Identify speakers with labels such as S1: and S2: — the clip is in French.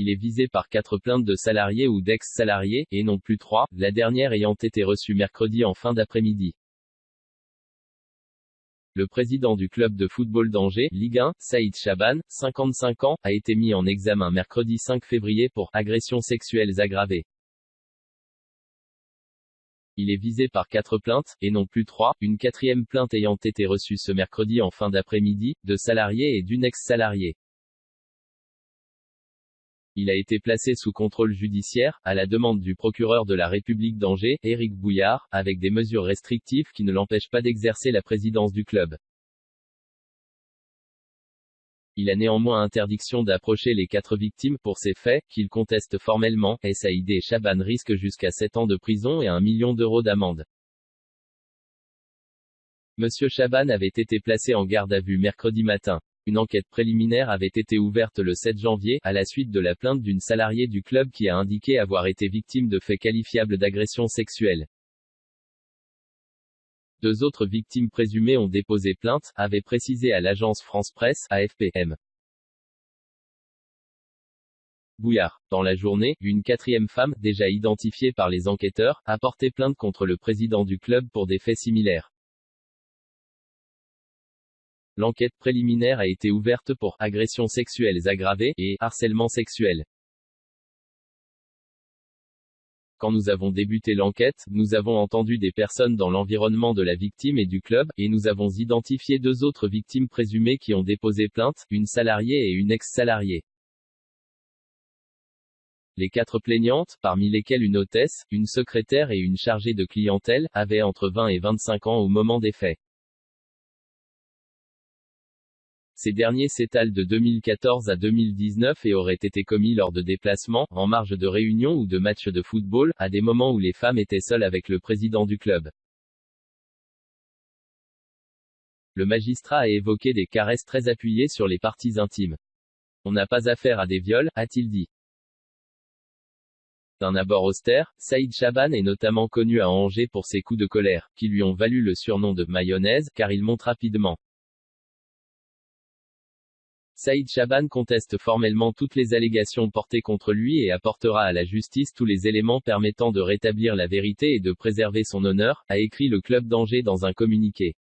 S1: Il est visé par 4 plaintes de salariés ou d'ex-salariés, et non plus 3, la dernière ayant été reçue mercredi en fin d'après-midi. Le président du club de football d'Angers, Ligue 1, Saïd Chaban, 55 ans, a été mis en examen mercredi 5 février pour agressions sexuelles aggravées. Il est visé par 4 plaintes, et non plus 3, une 4e plainte ayant été reçue ce mercredi en fin d'après-midi, de salariés et d'une ex-salariée. Il a été placé sous contrôle judiciaire, à la demande du procureur de la République d'Angers, Éric Bouillard, avec des mesures restrictives qui ne l'empêchent pas d'exercer la présidence du club. Il a néanmoins interdiction d'approcher les 4 victimes pour ces faits, qu'il conteste formellement. Saïd Chaban risque jusqu'à 7 ans de prison et 1 million d'euros d'amende. Monsieur Chaban avait été placé en garde à vue mercredi matin. Une enquête préliminaire avait été ouverte le 7 janvier, à la suite de la plainte d'une salariée du club qui a indiqué avoir été victime de faits qualifiables d'agression sexuelle. 2 autres victimes présumées ont déposé plainte, avait précisé à l'agence France Presse, AFP-M. Bouillard. Dans la journée, une 4e femme, déjà identifiée par les enquêteurs, a porté plainte contre le président du club pour des faits similaires. L'enquête préliminaire a été ouverte pour agressions sexuelles aggravées et harcèlement sexuel. Quand nous avons débuté l'enquête, nous avons entendu des personnes dans l'environnement de la victime et du club, et nous avons identifié 2 autres victimes présumées qui ont déposé plainte, une salariée et une ex-salariée. Les 4 plaignantes, parmi lesquelles une hôtesse, une secrétaire et une chargée de clientèle, avaient entre 20 et 25 ans au moment des faits. Ces derniers s'étalent de 2014 à 2019 et auraient été commis lors de déplacements, en marge de réunions ou de matchs de football, à des moments où les femmes étaient seules avec le président du club. Le magistrat a évoqué des caresses très appuyées sur les parties intimes. On n'a pas affaire à des viols, a-t-il dit. D'un abord austère, Saïd Chaban est notamment connu à Angers pour ses coups de colère, qui lui ont valu le surnom de mayonnaise, car il monte rapidement. Saïd Chaban conteste formellement toutes les allégations portées contre lui et apportera à la justice tous les éléments permettant de rétablir la vérité et de préserver son honneur, a écrit le club d'Angers dans un communiqué.